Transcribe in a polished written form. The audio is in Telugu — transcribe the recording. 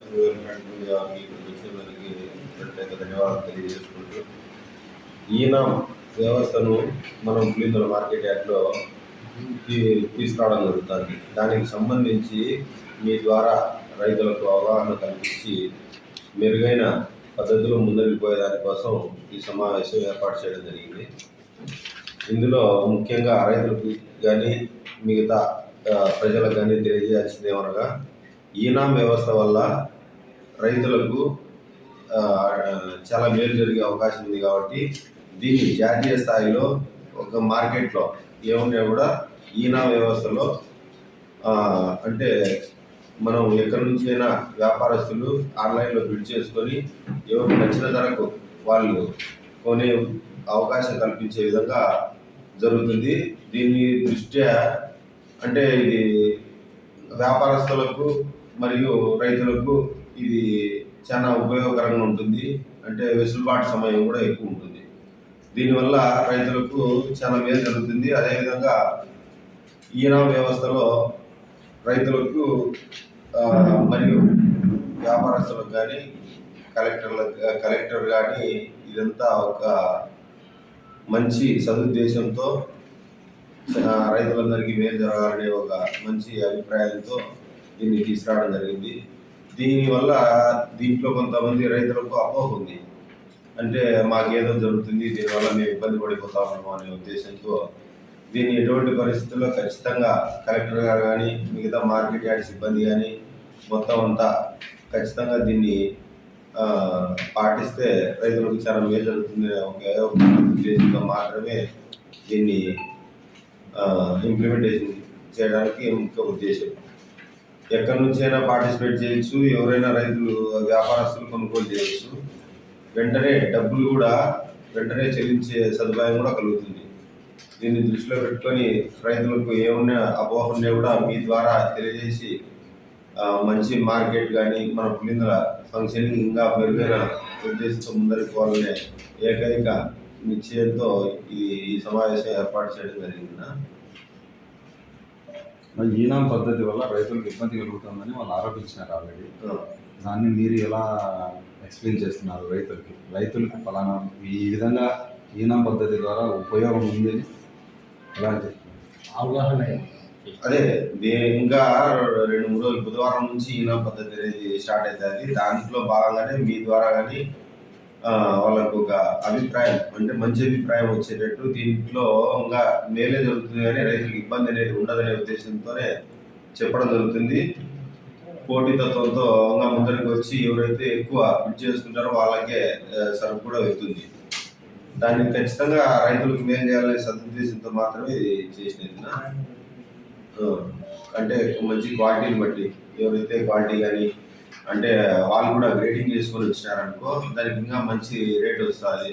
వచ్చినందుకు ప్రత్యేక ధన్యవాదాలు తెలియజేసుకుంటూ ఈయన వ్యవస్థను మనం పులిందుల మార్కెట్ యార్డ్లో తీసుకురావడం జరుగుతుంది. దానికి సంబంధించి మీ ద్వారా రైతులకు అవగాహన కల్పించి మెరుగైన పద్ధతిలో ముందరికి పోయేదానికోసం ఈ సమావేశం ఏర్పాటు చేయడం జరిగింది. ఇందులో ముఖ్యంగా రైతులకు కానీ మిగతా ప్రజలకు కానీ తెలియజేయాల్సింది ఏమనగా ఈనాం వ్యవస్థ వల్ల రైతులకు చాలా మేలు జరిగే అవకాశం ఉంది. కాబట్టి దీన్ని జాతీయ స్థాయిలో ఒక మార్కెట్లో ఏమున్నా కూడా ఈనాం వ్యవస్థలో అంటే మనం ఎక్కడి నుంచి అయినా వ్యాపారస్తులు ఆన్లైన్లో బిడ్ చేసుకొని ఎవరికి నచ్చిన ధరకు వాళ్ళు కొనే అవకాశం కల్పించే విధంగా జరుగుతుంది. దీని దృష్ట్యా అంటే ఇది వ్యాపారస్తులకు మరియు రైతులకు ఇది చాలా ఉపయోగకరంగా ఉంటుంది. అంటే వెసులుబాటు సమయం కూడా ఎక్కువ ఉంటుంది. దీనివల్ల రైతులకు చాలా మేలు జరుగుతుంది. అదేవిధంగా ఈనాం వ్యవస్థలో రైతులకు మరియు వ్యాపారస్తులకు కానీ కలెక్టర్ కానీ ఇదంతా ఒక మంచి సదుద్దేశంతో రైతులందరికీ మేలు జరగాలనే ఒక మంచి అభిప్రాయంతో దీన్ని తీసుకురావడం జరిగింది. దీనివల్ల దీంట్లో కొంతమంది రైతులకు అపోహ ఉంది. అంటే మాకేదో జరుగుతుంది, దీనివల్ల మేము ఇబ్బంది పడిపోతాము అనే ఉద్దేశంతో దీన్ని ఎటువంటి పరిస్థితుల్లో ఖచ్చితంగా కలెక్టర్ గారు కానీ మిగతా మార్కెట్ యార్డ్ సిబ్బంది కానీ మొత్తం అంతా ఖచ్చితంగా దీన్ని పాటిస్తే రైతులకు చాలా మేలు జరుగుతుంది ఒకే ఉద్దేశంతో మాత్రమే దీన్ని ఇంప్లిమెంటేషన్ చేయడానికి ముఖ్య ఉద్దేశం. ఎక్కడి నుంచైనా పార్టిసిపేట్ చేయొచ్చు, ఎవరైనా రైతులు వ్యాపారస్తులు కొనుగోలు చేయొచ్చు. వెంటనే డబ్బులు కూడా వెంటనే చెల్లించే సదుపాయం కూడా కలుగుతుంది. దీన్ని దృష్టిలో పెట్టుకొని రైతులకు ఏమున్నా అపోహ ఉన్నా కూడా మీ ద్వారా తెలియజేసి మంచి మార్కెట్ కానీ మన పులిందుల ఫంక్షనింగ్ ఇంకా మెరుగైన ఉద్దేశంతో ముందరికి పోవాలనే ఏకైక నిశ్చయంతో ఈ సమావేశం ఏర్పాటు చేయడం జరిగింది. ఈనాం పద్ధతి వల్ల రైతులకు ఇబ్బంది కలుగుతుందని వాళ్ళు ఆరోపించినారు ఆల్రెడీ. దాన్ని మీరు ఎలా ఎక్స్ప్లెయిన్ చేస్తున్నారు రైతులకు ఫలానా ఈ విధంగా ఈనాం పద్ధతి ద్వారా ఉపయోగం ఉంది ఎలా అవగాహన? అదే ఇంకా 2-3 రోజులు బుధవారం నుంచి ఈనాం పద్ధతి అనేది స్టార్ట్ అవుతుంది. దాంట్లో భాగంగానే మీ ద్వారా కానీ వాళ్ళకు ఒక అభిప్రాయం అంటే మంచి అభిప్రాయం వచ్చేటట్టు దీంట్లో ఇంకా మేలే జరుగుతుంది కానీ రైతులకు ఇబ్బంది అనేది ఉండదనే ఉద్దేశంతోనే చెప్పడం జరుగుతుంది. పోటీతత్వంతో ఇంకా ముందరికి వచ్చి ఎవరైతే ఎక్కువ బిడ్ చేసుకుంటారో వాళ్ళకే సరుకు కూడా వెళ్తుంది. దాన్ని ఖచ్చితంగా రైతులకు మేలు చేయాలనే సదుద్దేశంతో మాత్రమే ఇది చేసినది. అంటే మంచి క్వాలిటీని బట్టి ఎవరైతే క్వాలిటీ కానీ అంటే వాళ్ళు కూడా గ్రేడింగ్ చేసుకొని వచ్చినారనుకో దానికి ఇంకా మంచి రేట్ వస్తుంది.